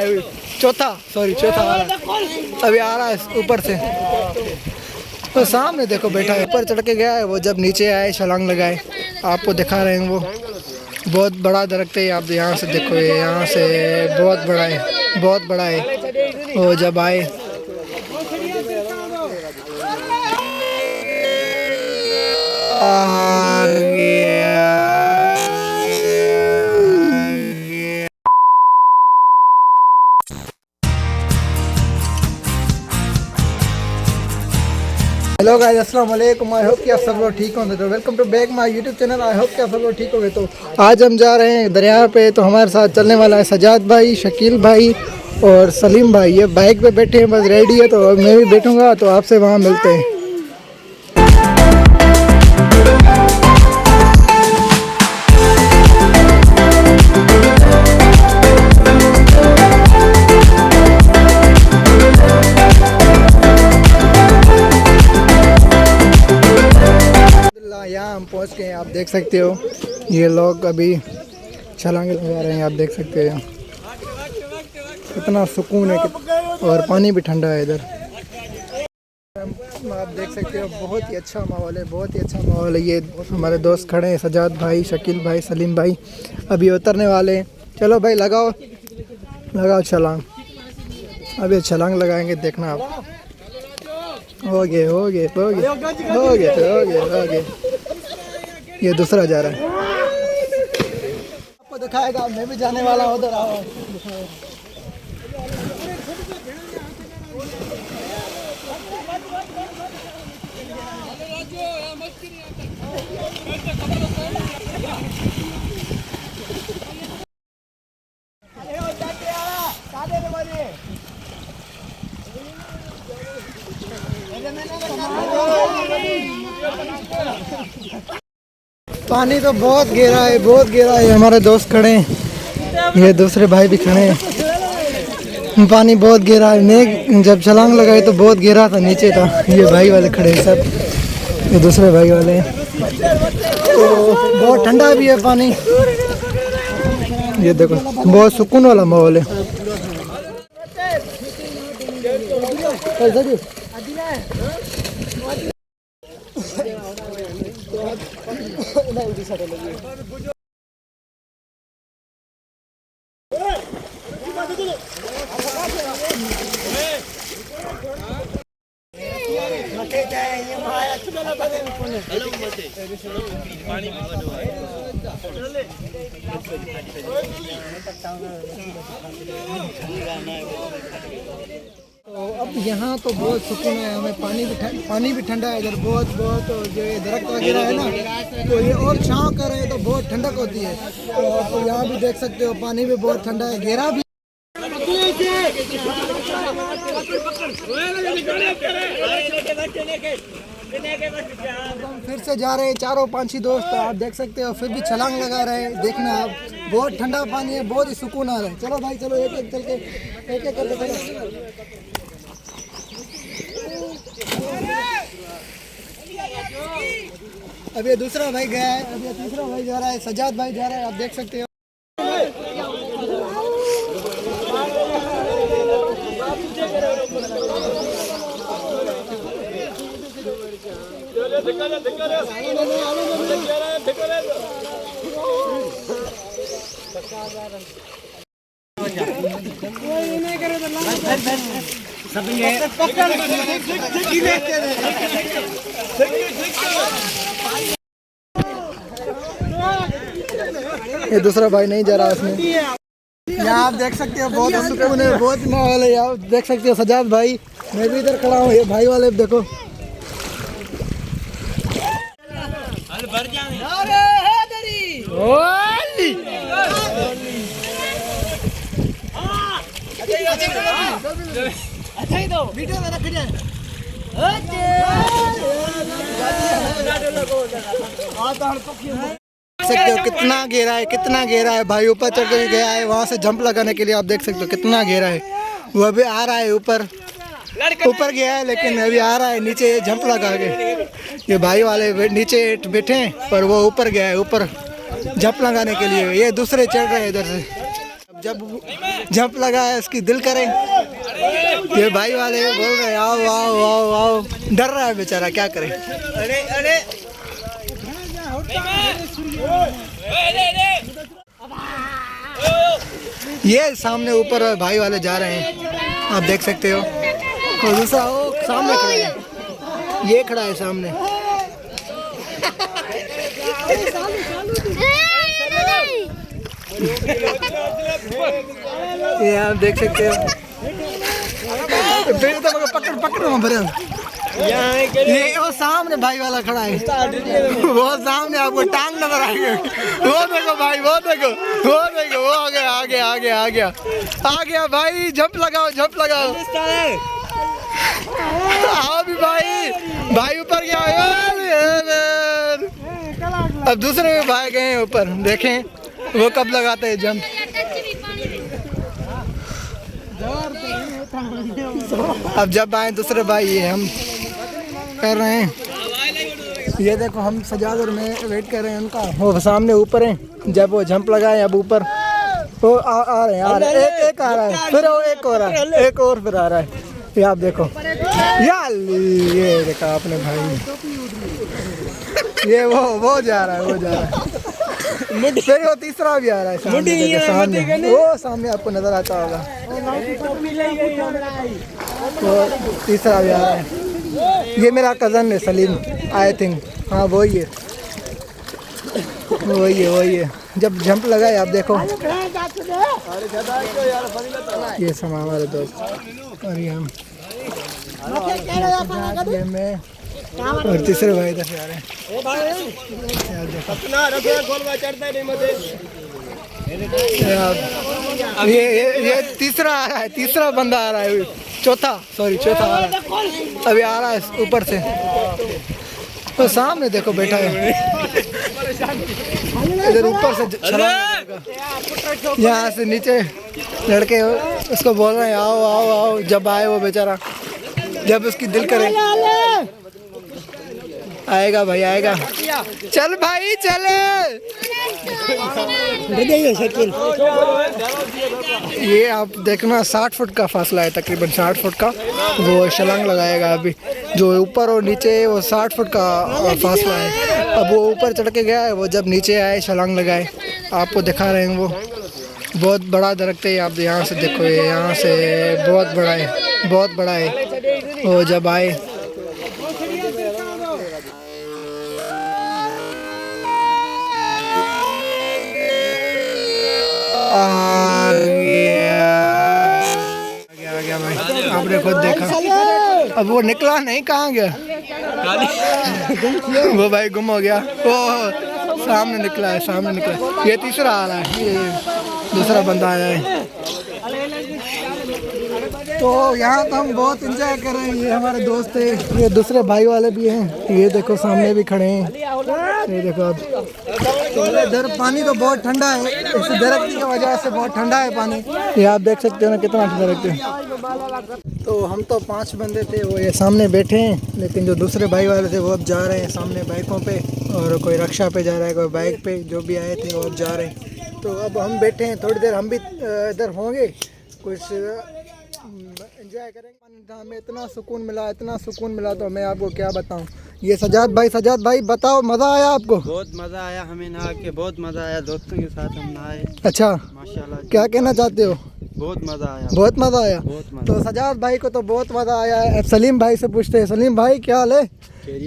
है, चौथा वाला अभी आ रहा है ऊपर से। तो सामने देखो बैठा है, ऊपर चढ़ के गया है वो, जब नीचे आए छलांग लगाए। आपको दिखा रहे हैं वो बहुत बड़ा दरख्त है। आप यहाँ से देखो, ये यहाँ से बहुत बड़ा है, बहुत बड़ा है। वो जब आए हेलो गाइस, अस्सलाम वालेकुम। आई होप कि आप सब लोग ठीक होंगे। तो welcome to back my YouTube channel. I hope कि आप सब लोग ठीक होंगे। तो आज हम जा रहे हैं दरिया पे। तो हमारे साथ चलने वाला है सजाद भाई, शकील भाई और सलीम भाई। ये बाइक पे बैठे हैं, बस रेडी है। तो मैं भी बैठूंगा, तो आपसे वहाँ मिलते हैं। यहाँ हम पहुँच गए हैं, आप देख सकते हो। ये लोग अभी छलांगे लगा रहे हैं, आप देख सकते हो। कितना सुकून है और पानी भी ठंडा है इधर। आप देख सकते हो, बहुत ही अच्छा माहौल है, बहुत ही अच्छा माहौल है। ये हमारे दोस्त खड़े हैं, सजाद भाई, शकील भाई, सलीम भाई, अभी उतरने वाले हैं। चलो भाई, लगाओ छलांग। अभी छलांग लगाएंगे, देखना आप। हो गए। ये दूसरा जा रहा है, आपको दिखाएगा। मैं भी जाने वाला हूँ उधर। आओ पानी तो बहुत गहरा है, बहुत गहरा है। हमारे दोस्त खड़े हैं, ये दूसरे भाई भी खड़े हैं। पानी बहुत गहरा है। मैं जब छलांग लगाई तो बहुत गहरा था, नीचे था। ये भाई वाले खड़े हैं सब, ये दूसरे भाई वाले हैं। तो बहुत ठंडा भी है पानी। ये देखो, बहुत सुकून वाला माहौल है। तो अब यहाँ तो बहुत सुकून है हमें। पानी भी ठंडा है इधर, बहुत जो ये दरख्त वगैरह है ना, तो ये और छाँव कर रहे हैं, तो बहुत ठंडक होती है। तो यहाँ भी देख सकते हो, पानी भी बहुत ठंडा है, गहरा भी। हम फिर से जा रहे हैं, चारों पांच ही दोस्त, आप देख सकते हो। फिर भी छलांग लगा रहे हैं, देखना आप। बहुत ठंडा पानी है, बहुत ही सुकून आ रहा है। चलो भाई, चलो एक चल के एक करके। अब ये दूसरा भाई गया है, अब ये तीसरा भाई जा रहा है, सजाद भाई जा रहा है, आप देख सकते हो। ये दूसरा भाई नहीं जा रहा उसमें। यहाँ आप देख सकते हो, बहुत सुकून है, बहुत माहौल है। आप देख सकते हो सजाद भाई, मैं भी इधर खड़ा हूँ। ये भाई वाले देखो, सकते हो कितना गहरा है भाई। ऊपर चढ़ के गया है, वहाँ से जंप लगाने के लिए। आप देख सकते हो कितना गहरा है। वो अभी आ रहा है, ऊपर गया है, लेकिन अभी आ रहा है नीचे जंप लगा के। ये भाई वाले नीचे बैठे हैं, पर वो ऊपर गया है, ऊपर जंप लगाने के लिए। ये दूसरे चढ़ रहे हैं इधर से। जब जंप लगा है उसकी दिल करे। ये भाई वाले बोल रहे हैं आओ आओ आओ आओ, डर रहा है बेचारा, क्या करे। अरे अरे ये सामने ऊपर भाई वाले जा रहे हैं, आप देख सकते हो। और दूसरा वो सामने खड़ा है, ये खड़ा है सामने। ये आप देख सकते हो। पकड़ पकड़ ये वो सामने भाई वाला खड़ा है, वो सामने आपको टांग नजर आएगी। वो देखो भाई, वो देखो, वो देखो, वो आ गया आ गया आ गया आ गया आ गया भाई। जंप लगाओ जंप लगाओ, आओ भी भाई, भाई ऊपर गया। अब दूसरे भाई गए ऊपर, देखें वो कब लगाते हैं जंप। अब जब आए दूसरे भाई, ये हम कर रहे हैं। ये देखो हम सजाद और मैं वेट कर रहे हैं उनका, वो सामने ऊपर हैं। जब वो जंप लगाए अब ऊपर वो आ रहे हैं, एक आ रहा है, फिर वो एक और आ रहा है, एक और फिर आ रहा है। ये आप देखो यार, ये देखा आपने भाई, ये वो जा रहा है, वो जा रहा है। फिर वो तीसरा भी आ रहा है सामने, वो सामने आपको नजर आता होगा, वो तीसरा भी आ रहा है। ये मेरा कज़न है सलीम, आई थिंक, हाँ वही है, वही है, वही है। जब जंप लगाए आप देखो, ये सब हमारे दोस्त और ये हम, ये मैं और तीसरे भाई इधर से आ रहे हैं। ये तीसरा आ रहा है, तीसरा बंदा आ रहा है, चौथा आ रहा है, अभी आ रहा है ऊपर से। तो सामने देखो बैठा है, इधर ऊपर से यहाँ से नीचे लड़के उसको बोल रहे हैं आओ आओ आओ। जब आए वो बेचारा, जब उसकी दिल करे आएगा भाई, आएगा। चल भाई चले। ये आप देखना 60 फुट का फासला है, तकरीबन 60 फुट का। वो छलांग लगाएगा अभी, जो ऊपर और नीचे वो 60 फुट का फासला है। अब वो ऊपर चढ़ के गया है, वो जब नीचे आए छलांग लगाए, आपको दिखा रहे हैं। वो बहुत बड़ा दरख्त है, आप यहाँ से देखो, ये यहाँ से बहुत बड़ा है, बहुत बड़ा है। वो जब आए गया भाई, आपने खुद देखा। अब वो निकला नहीं, कहाँ गया वो भाई, गुम हो गया। वो सामने निकला है, सामने निकला। ये तीसरा आ रहा है, ये दूसरा बंदा आया है। तो यहाँ तो हम बहुत इंजॉय कर रहे हैं। ये हमारे दोस्त है, ये दूसरे भाई वाले भी हैं, ये देखो सामने भी खड़े हैं। ये देखो अब तो इधर पानी तो बहुत ठंडा है, इस दरख्त की वजह से बहुत ठंडा है पानी। ये आप देख सकते हो ना कितना दरख्त है। तो हम तो 5 बंदे थे, वो ये सामने बैठे हैं, लेकिन जो दूसरे भाई वाले थे वो अब जा रहे हैं सामने बाइकों पे, और कोई रिक्शा पे जा रहा है, कोई बाइक पे। जो भी आए थे वो अब जा रहे हैं। तो अब हम बैठे हैं, थोड़ी देर हम भी इधर होंगे, कुछ एंजॉय करेंगे। हमें इतना सुकून मिला तो मैं आपको क्या बताऊं। ये सजाद भाई बताओ, मज़ा आया आपको? बहुत मज़ा आया, हमें नहा के बहुत मज़ा आया, दोस्तों के साथ हम नहाए। अच्छा, माशाल्लाह। क्या कहना चाहते हो? बहुत मज़ा आया, बहुत मज़ा आया। बहुत मज़ा। तो सजाद भाई को तो बहुत मज़ा आया है। अब सलीम भाई से पूछते हैं, सलीम भाई क्या हाल है?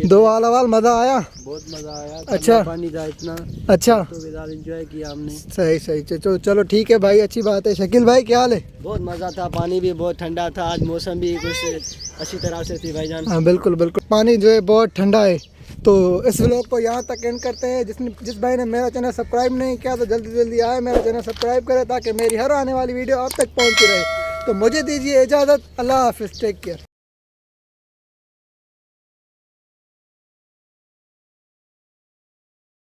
दो हाल मज़ा आया? बहुत मज़ा आया। अच्छा, पानी था इतना, अच्छा, तो एंजॉय किया हमने। सही। चलो ठीक है भाई, अच्छी बात है। शकील भाई क्या हाल है? बहुत मज़ा था, पानी भी बहुत ठंडा था, आज मौसम भी कुछ अच्छी तरह से थी भाईजान। हाँ बिल्कुल, पानी जो है बहुत ठंडा है। तो इस व्लॉग को यहाँ तक एंड करते हैं। जिस भाई ने मेरा चैनल सब्सक्राइब नहीं किया तो जल्दी आए मेरा चैनल सब्सक्राइब करें, ताकि मेरी हर आने वाली वीडियो आप तक पहुँचती रहे। तो मुझे दीजिए इजाज़त, अल्लाह हाफिज़, टेक केयर।